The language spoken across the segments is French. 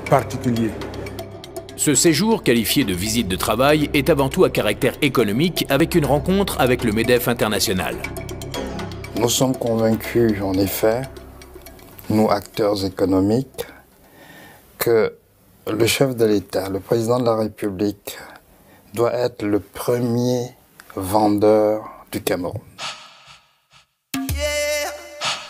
particulier. Ce séjour, qualifié de visite de travail, est avant tout à caractère économique avec une rencontre avec le MEDEF international. Nous sommes convaincus, en effet, nous acteurs économiques, que le chef de l'État, le président de la République, doit être le premier vendeur du Cameroun.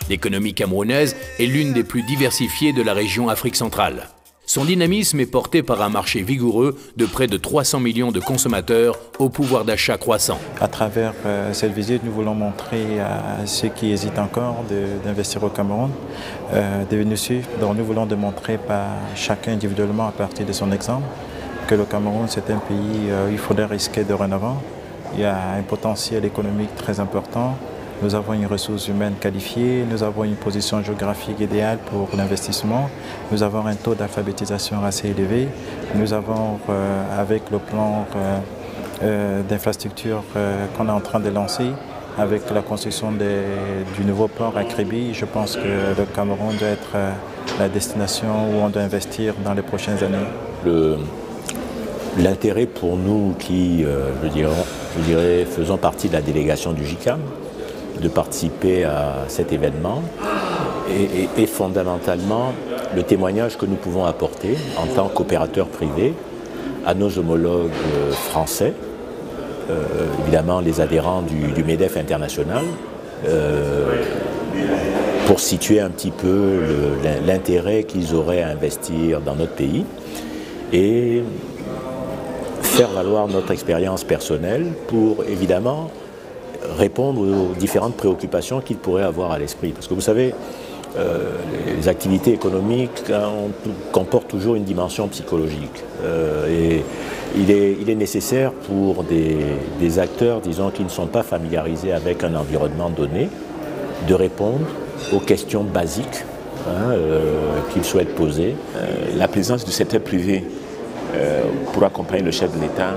L'économie camerounaise est l'une des plus diversifiées de la région Afrique centrale. Son dynamisme est porté par un marché vigoureux de près de 300 millions de consommateurs au pouvoir d'achat croissant. À travers cette visite, nous voulons montrer à ceux qui hésitent encore d'investir au Cameroun de venir suivre. Donc nous voulons démontrer par chacun individuellement à partir de son exemple que le Cameroun c'est un pays où il faudrait risquer dorénavant. Il y a un potentiel économique très important. Nous avons une ressource humaine qualifiée, nous avons une position géographique idéale pour l'investissement, nous avons un taux d'alphabétisation assez élevé, nous avons avec le plan d'infrastructure qu'on est en train de lancer, avec la construction du nouveau port à Kribi, je pense que le Cameroun doit être la destination où on doit investir dans les prochaines années. L'intérêt pour nous qui, je dirais, faisons partie de la délégation du JICAM, de participer à cet événement et fondamentalement le témoignage que nous pouvons apporter en tant qu'opérateurs privés à nos homologues français, évidemment les adhérents du MEDEF international, pour situer un petit peu l'intérêt qu'ils auraient à investir dans notre pays et faire valoir notre expérience personnelle pour évidemment répondre aux différentes préoccupations qu'ils pourraient avoir à l'esprit. Parce que vous savez, les activités économiques comportent toujours une dimension psychologique. Et il est nécessaire pour des acteurs, disons, qui ne sont pas familiarisés avec un environnement donné, de répondre aux questions basiques qu'ils souhaitent poser. La présence du secteur privé pour accompagner le chef de l'État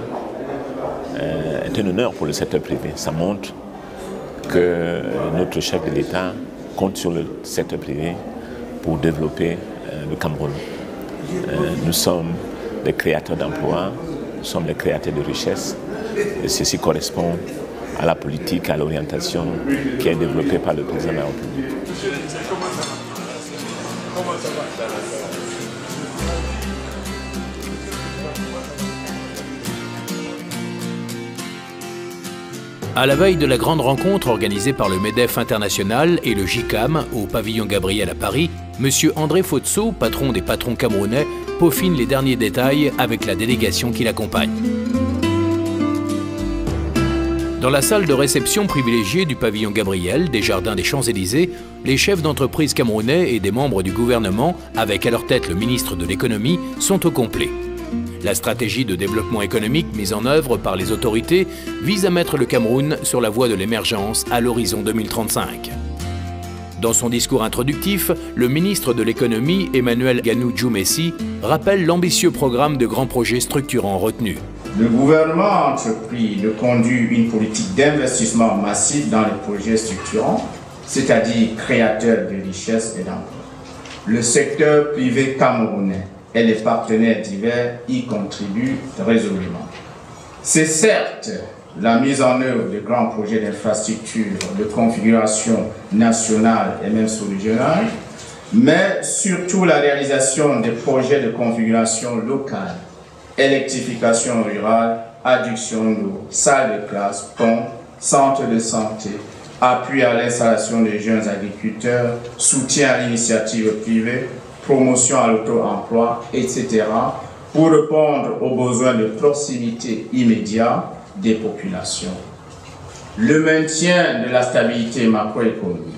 est un honneur pour le secteur privé. Ça montre que notre chef de l'État compte sur le secteur privé pour développer le Cameroun. Nous sommes les créateurs d'emplois, nous sommes les créateurs de richesses et ceci correspond à la politique, à l'orientation qui est développée par le président de la République. À la veille de la grande rencontre organisée par le MEDEF international et le JICAM au pavillon Gabriel à Paris, M. André Fotso, patron des patrons camerounais, peaufine les derniers détails avec la délégation qui l'accompagne. Dans la salle de réception privilégiée du pavillon Gabriel des Jardins des Champs-Élysées, les chefs d'entreprise camerounais et des membres du gouvernement, avec à leur tête le ministre de l'économie, sont au complet. La stratégie de développement économique mise en œuvre par les autorités vise à mettre le Cameroun sur la voie de l'émergence à l'horizon 2035. Dans son discours introductif, le ministre de l'économie, Emmanuel Ganou-Djoumessi, rappelle l'ambitieux programme de grands projets structurants retenus. Le gouvernement a entrepris de conduire une politique d'investissement massif dans les projets structurants, c'est-à-dire créateurs de richesses et d'emplois. Le secteur privé camerounais et les partenaires divers y contribuent résolument. C'est certes la mise en œuvre de grands projets d'infrastructure de configuration nationale et même sous-régionale, mais surtout la réalisation des projets de configuration locale, électrification rurale, adduction d'eau, salles de classe, ponts, centres de santé, appui à l'installation des jeunes agriculteurs, soutien à l'initiative privée, promotion à l'auto-emploi, etc., pour répondre aux besoins de proximité immédiat des populations. Le maintien de la stabilité macroéconomique,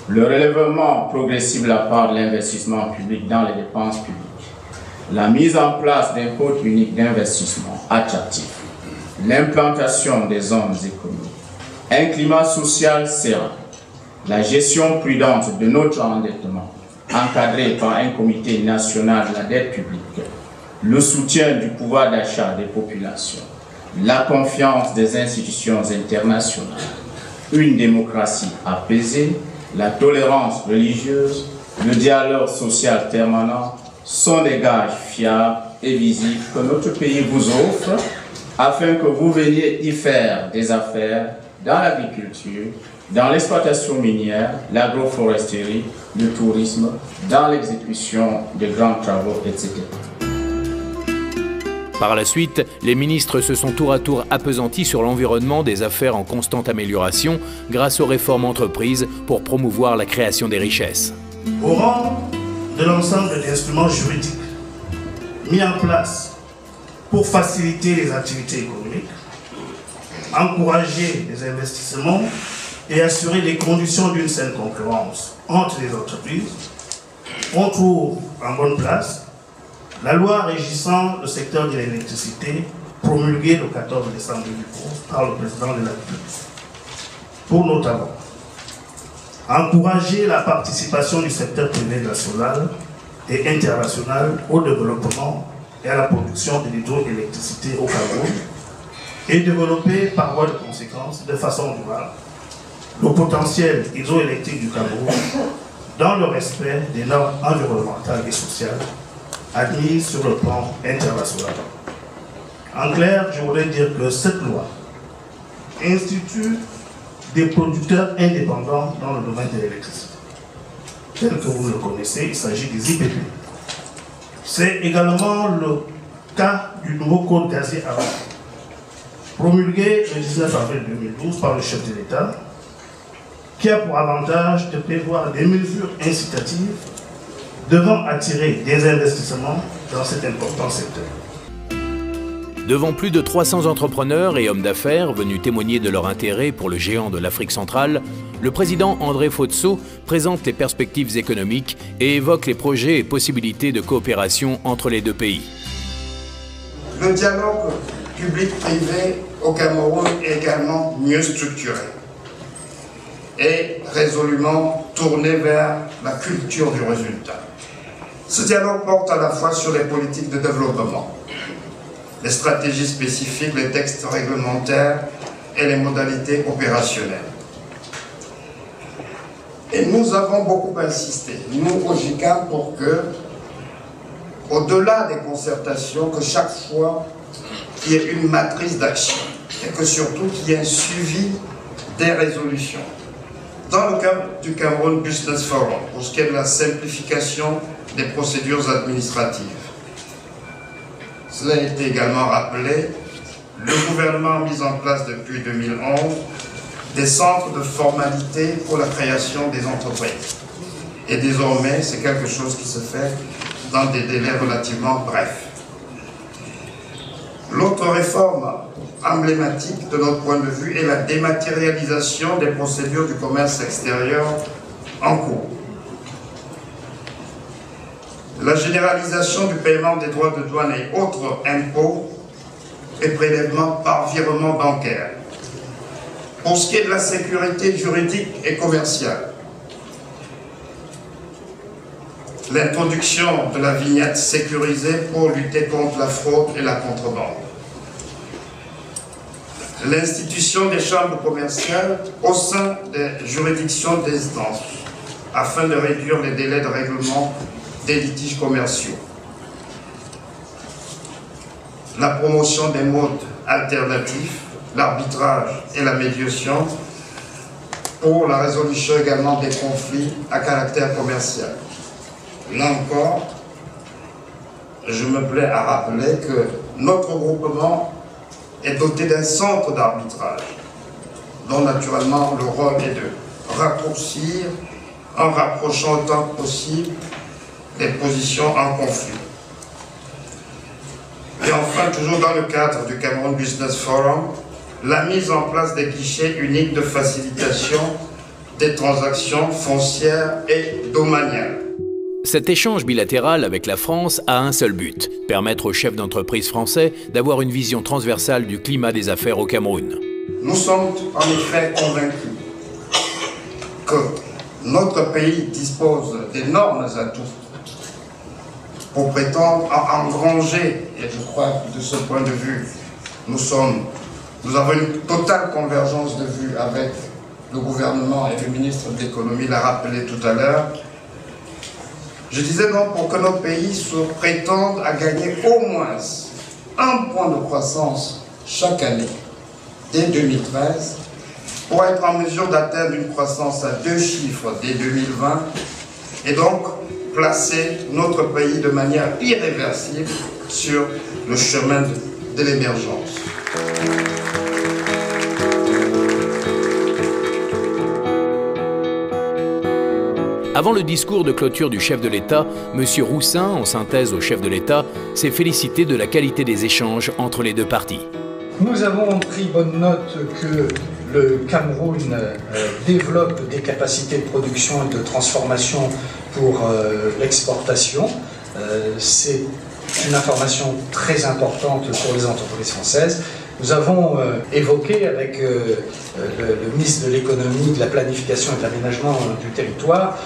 le relèvement progressif de la part de l'investissement public dans les dépenses publiques, la mise en place d'un code unique d'investissement attractif, l'implantation des zones économiques, un climat social serein, la gestion prudente de notre endettement, encadré par un comité national de la dette publique, le soutien du pouvoir d'achat des populations, la confiance des institutions internationales, une démocratie apaisée, la tolérance religieuse, le dialogue social permanent sont des gages fiables et visibles que notre pays vous offre afin que vous veniez y faire des affaires dans l'agriculture, dans l'exploitation minière, l'agroforesterie, le tourisme, dans l'exécution de grands travaux, etc. Par la suite, les ministres se sont tour à tour appesantis sur l'environnement des affaires en constante amélioration grâce aux réformes entreprises pour promouvoir la création des richesses. Au rang de l'ensemble d'instruments juridiques mis en place pour faciliter les activités économiques, encourager les investissements et assurer les conditions d'une saine concurrence entre les entreprises, on trouve en bonne place la loi régissant le secteur de l'électricité promulguée le 14 décembre 2011 par le président de la République, pour notamment encourager la participation du secteur privé national et international au développement et à la production de l'hydroélectricité au Cameroun et développer par voie de conséquence de façon durable le potentiel hydroélectrique du Cameroun dans le respect des normes environnementales et sociales admises sur le plan international. En clair, je voudrais dire que cette loi institue des producteurs indépendants dans le domaine de l'électricité. Tel que vous le connaissez, il s'agit des IPP. C'est également le cas du nouveau code gazier avant, promulgué le 19 avril 2012 par le chef de l'État, qui a pour avantage de prévoir des mesures incitatives devant attirer des investissements dans cet important secteur. Devant plus de 300 entrepreneurs et hommes d'affaires venus témoigner de leur intérêt pour le géant de l'Afrique centrale, le président André Fotso présente les perspectives économiques et évoque les projets et possibilités de coopération entre les deux pays. Le dialogue public-privé au Cameroun est également mieux structuré et résolument tourné vers la culture du résultat. Ce dialogue porte à la fois sur les politiques de développement, les stratégies spécifiques, les textes réglementaires et les modalités opérationnelles. Et nous avons beaucoup insisté, nous au JICA, pour que, au-delà des concertations, que chaque fois qu'il y ait une matrice d'action et que surtout qu'il y ait un suivi des résolutions. Dans le cadre du Cameroun Business Forum, pour ce qui est de la simplification des procédures administratives, cela a été également rappelé, le gouvernement a mis en place depuis 2011 des centres de formalité pour la création des entreprises. Et désormais, c'est quelque chose qui se fait dans des délais relativement brefs. L'autre réforme emblématique de notre point de vue est la dématérialisation des procédures du commerce extérieur en cours. La généralisation du paiement des droits de douane et autres impôts et prélèvements par virement bancaire. Pour ce qui est de la sécurité juridique et commerciale, l'introduction de la vignette sécurisée pour lutter contre la fraude et la contrebande. L'institution des chambres commerciales au sein des juridictions d'instance afin de réduire les délais de règlement des litiges commerciaux. La promotion des modes alternatifs, l'arbitrage et la médiation pour la résolution également des conflits à caractère commercial. Là encore, je me plais à rappeler que notre groupement est doté d'un centre d'arbitrage, dont naturellement le rôle est de raccourcir, en rapprochant autant que possible, les positions en conflit. Et enfin, toujours dans le cadre du Cameroun Business Forum, la mise en place des guichets uniques de facilitation des transactions foncières et domaniales. Cet échange bilatéral avec la France a un seul but, permettre aux chefs d'entreprise français d'avoir une vision transversale du climat des affaires au Cameroun. Nous sommes en effet convaincus que notre pays dispose d'énormes atouts pour prétendre à engranger, et je crois que de ce point de vue, nous avons une totale convergence de vues avec le gouvernement et le ministre de l'économie l'a rappelé tout à l'heure, Je disais donc pour que nos pays prétendent à gagner au moins 1 point de croissance chaque année dès 2013, pour être en mesure d'atteindre une croissance à 2 chiffres dès 2020 et donc placer notre pays de manière irréversible sur le chemin de l'émergence. Avant le discours de clôture du chef de l'État, M. Roussin, en synthèse au chef de l'État, s'est félicité de la qualité des échanges entre les deux parties. Nous avons pris bonne note que le Cameroun développe des capacités de production et de transformation pour l'exportation. C'est une information très importante pour les entreprises françaises. Nous avons évoqué avec le ministre de l'économie, de la planification et de l'aménagement du territoire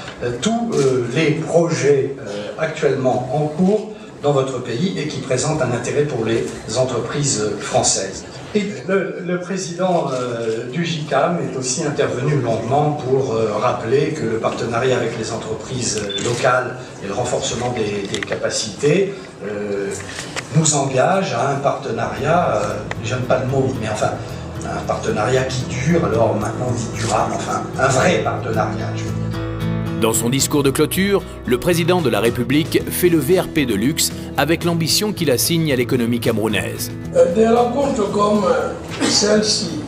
tous les projets actuellement en cours dans votre pays et qui présentent un intérêt pour les entreprises françaises. Et le président du JICAM est aussi intervenu longuement pour rappeler que le partenariat avec les entreprises locales et le renforcement des capacités nous engage à un partenariat, j'aime pas le mot, mais enfin, un partenariat qui dure, alors maintenant on dit durable, enfin, un vrai partenariat, je veux dire. Dans son discours de clôture, le président de la République fait le VRP de luxe avec l'ambition qu'il assigne à l'économie camerounaise. Des rencontres comme celle-ci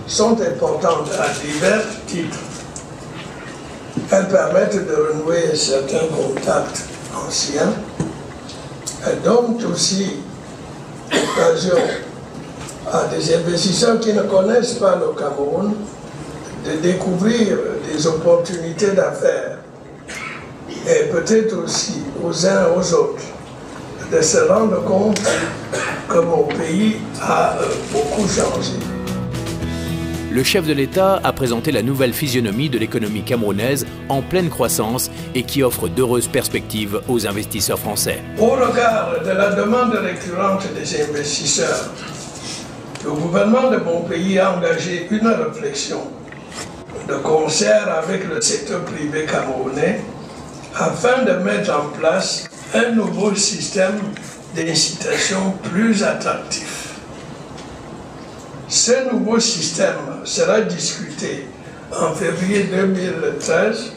sont importantes à divers titres. Elles permettent de renouer certains contacts anciens. Elles donnent aussi l'occasion à des investisseurs qui ne connaissent pas le Cameroun de découvrir des opportunités d'affaires et peut-être aussi aux uns et aux autres de se rendre compte que mon pays a beaucoup changé. Le chef de l'État a présenté la nouvelle physionomie de l'économie camerounaise en pleine croissance et qui offre d'heureuses perspectives aux investisseurs français. Au regard de la demande récurrente des investisseurs, le gouvernement de mon pays a engagé une réflexion de concert avec le secteur privé camerounais afin de mettre en place un nouveau système d'incitation plus attractif. Ce nouveau système sera discuté en février 2013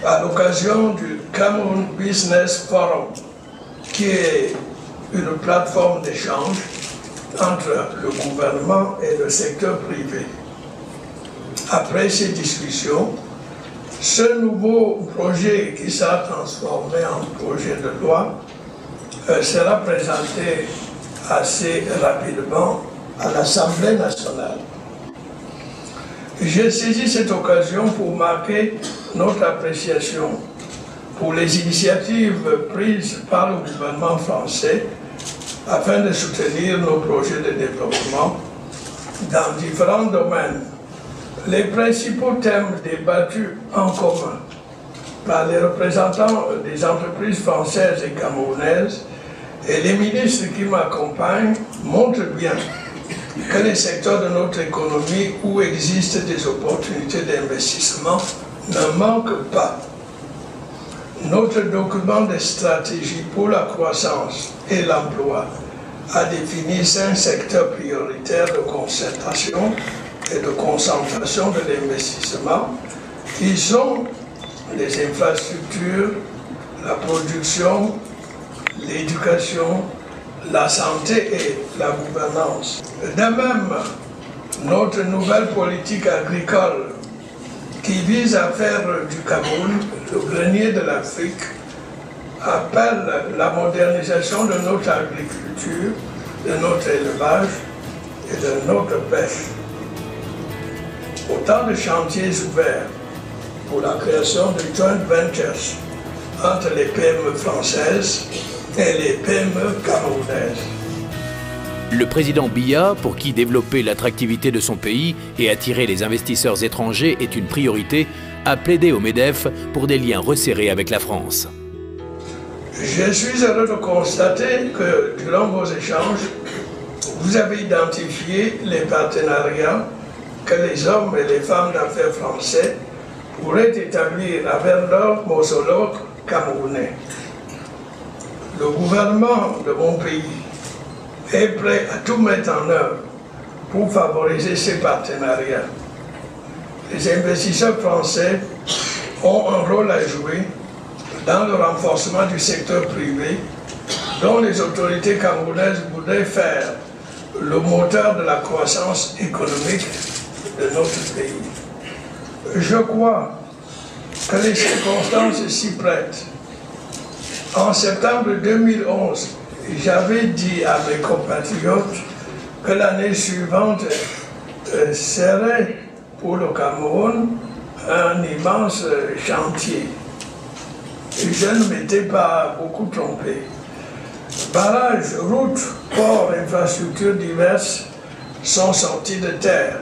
à l'occasion du Cameroun Business Forum, qui est une plateforme d'échange entre le gouvernement et le secteur privé. Après ces discussions, ce nouveau projet qui sera transformé en projet de loi sera présenté assez rapidement à l'Assemblée nationale. J'ai saisi cette occasion pour marquer notre appréciation pour les initiatives prises par le gouvernement français afin de soutenir nos projets de développement dans différents domaines. Les principaux thèmes débattus en commun par les représentants des entreprises françaises et camerounaises et les ministres qui m'accompagnent montrent bien que les secteurs de notre économie où existent des opportunités d'investissement ne manquent pas. Notre document de stratégie pour la croissance et l'emploi a défini 5 secteurs prioritaires de concertation et de concentration de l'investissement qui sont les infrastructures, la production, l'éducation, la santé et la gouvernance. De même, notre nouvelle politique agricole qui vise à faire du Cameroun le grenier de l'Afrique appelle la modernisation de notre agriculture, de notre élevage et de notre pêche. Autant de chantiers ouverts pour la création de joint ventures entre les PME françaises et les PME camerounaises. Le président Biya, pour qui développer l'attractivité de son pays et attirer les investisseurs étrangers est une priorité, a plaidé au MEDEF pour des liens resserrés avec la France. Je suis heureux de constater que durant vos échanges, vous avez identifié les partenariats que les hommes et les femmes d'affaires français pourraient établir avec leurs homologues camerounais. Le gouvernement de mon pays est prêt à tout mettre en œuvre pour favoriser ces partenariats. Les investisseurs français ont un rôle à jouer dans le renforcement du secteur privé, dont les autorités camerounaises voudraient faire le moteur de la croissance économique de notre pays. Je crois que les circonstances s'y prêtent. En septembre 2011, j'avais dit à mes compatriotes que l'année suivante serait pour le Cameroun un immense chantier. Et je ne m'étais pas beaucoup trompé. Barrages, routes, ports, infrastructures diverses sont sortis de terre.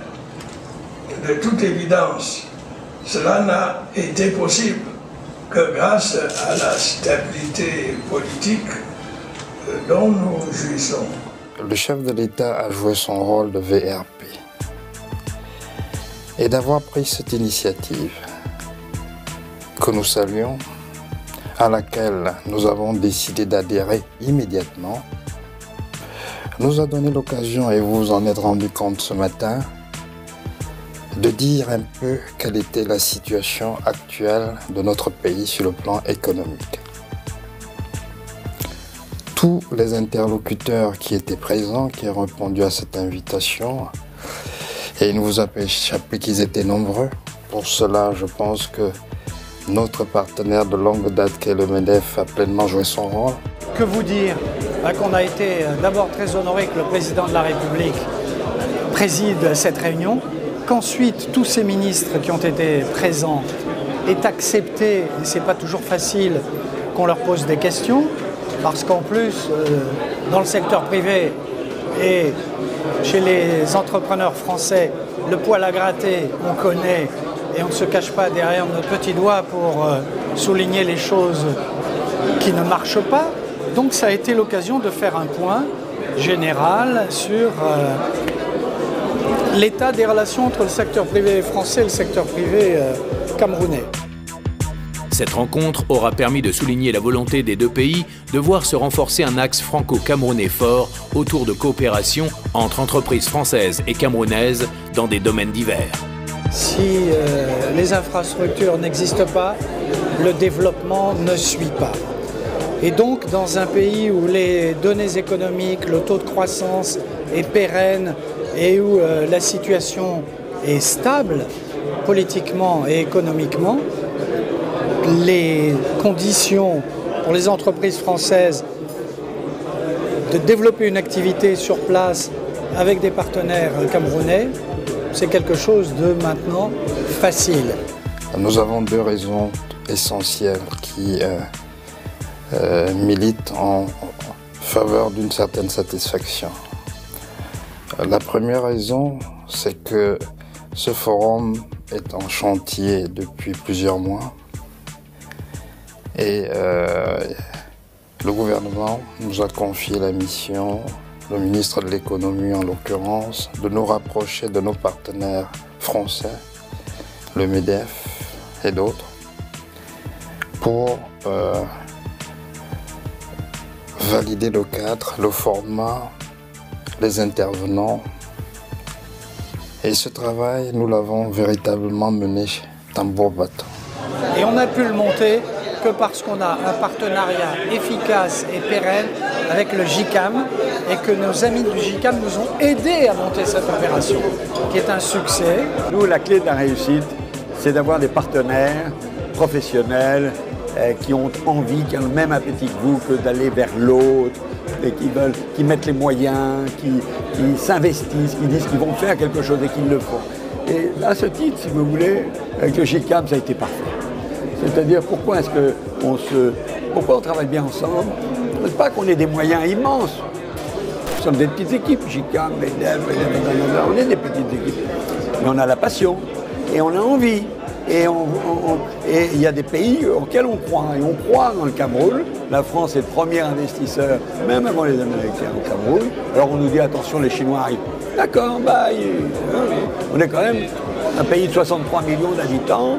De toute évidence, cela n'a été possible que grâce à la stabilité politique dont nous jouissons. Le chef de l'État a joué son rôle de VRP et d'avoir pris cette initiative que nous saluons, à laquelle nous avons décidé d'adhérer immédiatement, nous a donné l'occasion, et vous vous en êtes rendu compte ce matin, de dire un peu quelle était la situation actuelle de notre pays sur le plan économique. Tous les interlocuteurs qui étaient présents, qui ont répondu à cette invitation, et il ne vous a pas échappé qu'ils étaient nombreux. Pour cela, je pense que notre partenaire de longue date, qui est le MEDEF, a pleinement joué son rôle. Que vous dire? Qu'on a été d'abord très honoré que le président de la République préside cette réunion, qu'ensuite tous ces ministres qui ont été présents aient accepté, et c'est pas toujours facile, qu'on leur pose des questions, parce qu'en plus, dans le secteur privé et chez les entrepreneurs français, le poil à gratter, on connaît, et on ne se cache pas derrière nos petits doigts pour souligner les choses qui ne marchent pas. Donc ça a été l'occasion de faire un point général sur l'état des relations entre le secteur privé français et le secteur privé camerounais. Cette rencontre aura permis de souligner la volonté des deux pays de voir se renforcer un axe franco-camerounais fort autour de coopération entre entreprises françaises et camerounaises dans des domaines divers. Si les infrastructures n'existent pas, le développement ne suit pas. Et donc, dans un pays où les données économiques, le taux de croissance est pérenne et où la situation est stable, politiquement et économiquement, les conditions pour les entreprises françaises de développer une activité sur place avec des partenaires camerounais, c'est quelque chose de maintenant facile. Nous avons deux raisons essentielles qui militent en faveur d'une certaine satisfaction. La première raison, c'est que ce forum est en chantier depuis plusieurs mois et le gouvernement nous a confié la mission, le ministre de l'économie en l'occurrence, de nous rapprocher de nos partenaires français, le MEDEF et d'autres, pour valider le cadre, le format, les intervenants. Et ce travail, nous l'avons véritablement mené tambour battant. Et on a pu le monter que parce qu'on a un partenariat efficace et pérenne avec le GICAM et que nos amis du GICAM nous ont aidés à monter cette opération, qui est un succès. Nous, la clé de la réussite, c'est d'avoir des partenaires professionnels qui ont envie, qui ont le même appétit que vous, que d'aller vers l'autre, et qui mettent les moyens, qui s'investissent, qui disent qu'ils vont faire quelque chose et qu'ils le font. Et à ce titre, si vous voulez, avec le GICAM, ça a été parfait. C'est-à-dire, pourquoi on travaille bien ensemble? C'est pas qu'on ait des moyens immenses. Nous sommes des petites équipes, GICAM, MEDEF, on est des petites équipes. Mais on a la passion et on a envie. Et il y a des pays auxquels on croit. Et on croit dans le Cameroun. La France est le premier investisseur, même avant les Américains, au Cameroun. Alors on nous dit, attention, les Chinois arrivent. D'accord, on est quand même un pays de 63 millions d'habitants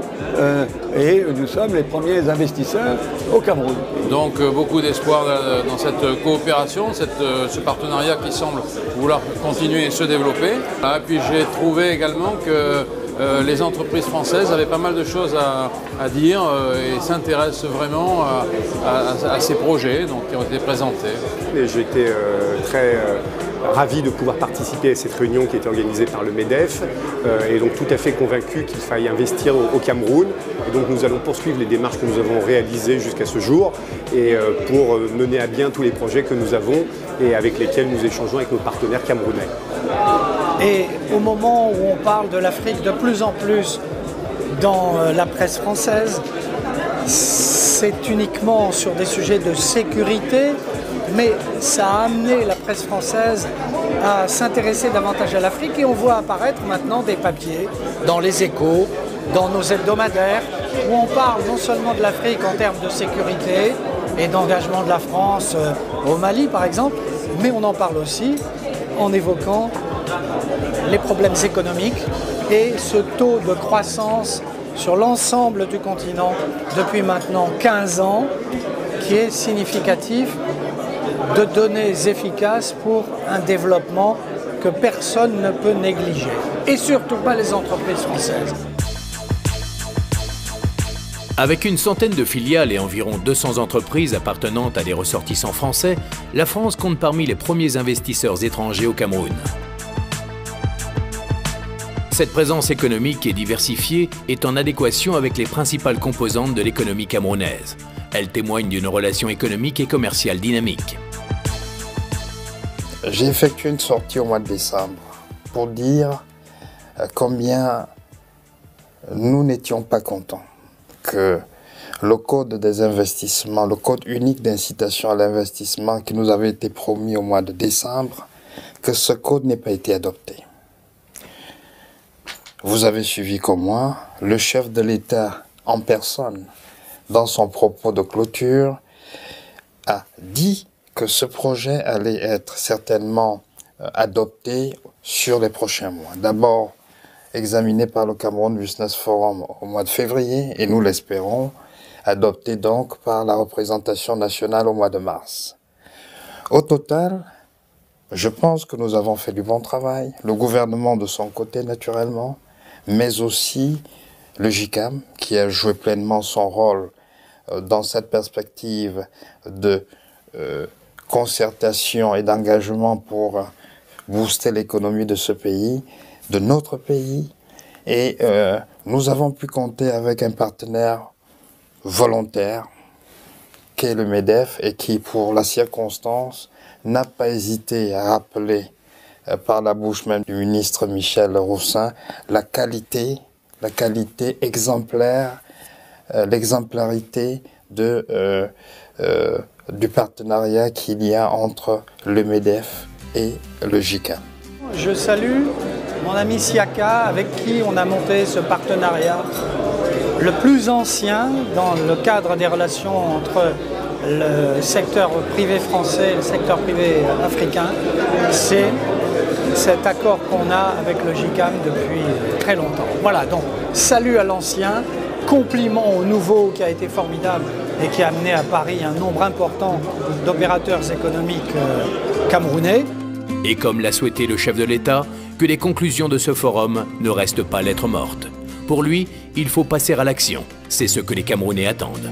et nous sommes les premiers investisseurs au Cameroun. Donc beaucoup d'espoir dans cette coopération, ce partenariat qui semble vouloir continuer et se développer. Et puis j'ai trouvé également que les entreprises françaises avaient pas mal de choses à dire et s'intéressent vraiment à ces projets qui ont été présentés. J'étais très ravi de pouvoir participer à cette réunion qui était organisée par le MEDEF et donc tout à fait convaincu qu'il faille investir au Cameroun. Et donc nous allons poursuivre les démarches que nous avons réalisées jusqu'à ce jour et pour mener à bien tous les projets que nous avons et avec lesquels nous échangeons avec nos partenaires camerounais. Et au moment où on parle de l'Afrique de plus en plus dans la presse française, c'est uniquement sur des sujets de sécurité, mais ça a amené la presse française à s'intéresser davantage à l'Afrique et on voit apparaître maintenant des papiers dans les Échos, dans nos hebdomadaires, où on parle non seulement de l'Afrique en termes de sécurité et d'engagement de la France au Mali par exemple, mais on en parle aussi en évoquant les problèmes économiques et ce taux de croissance sur l'ensemble du continent depuis maintenant 15 ans qui est significatif de données efficaces pour un développement que personne ne peut négliger et surtout pas les entreprises françaises. Avec une centaine de filiales et environ 200 entreprises appartenant à des ressortissants français, la France compte parmi les premiers investisseurs étrangers au Cameroun. Cette présence économique et diversifiée est en adéquation avec les principales composantes de l'économie camerounaise. Elle témoigne d'une relation économique et commerciale dynamique. J'ai effectué une sortie au mois de décembre pour dire combien nous n'étions pas contents que le code des investissements, le code unique d'incitation à l'investissement qui nous avait été promis au mois de décembre, que ce code n'ait pas été adopté. Vous avez suivi comme moi, le chef de l'État en personne, dans son propos de clôture, a dit que ce projet allait être certainement adopté sur les prochains mois. D'abord, examiné par le Cameroun Business Forum au mois de février, et nous l'espérons, adopté donc par la représentation nationale au mois de mars. Au total, je pense que nous avons fait du bon travail, le gouvernement de son côté naturellement, mais aussi le JICAM qui a joué pleinement son rôle dans cette perspective de concertation et d'engagement pour booster l'économie de ce pays, de notre pays. Et nous avons pu compter avec un partenaire volontaire qui est le MEDEF et qui, pour la circonstance, n'a pas hésité à rappeler par la bouche même du ministre Michel Roussin la qualité exemplaire, l'exemplarité du partenariat qu'il y a entre le MEDEF et le JICAM. Je salue mon ami Siaka avec qui on a monté ce partenariat le plus ancien dans le cadre des relations entre le secteur privé français et le secteur privé africain. C'est cet accord qu'on a avec le JICAM depuis très longtemps. Voilà, donc salut à l'ancien, compliment au nouveau qui a été formidable et qui a amené à Paris un nombre important d'opérateurs économiques camerounais. Et comme l'a souhaité le chef de l'État, que les conclusions de ce forum ne restent pas lettre morte. Pour lui, il faut passer à l'action. C'est ce que les Camerounais attendent.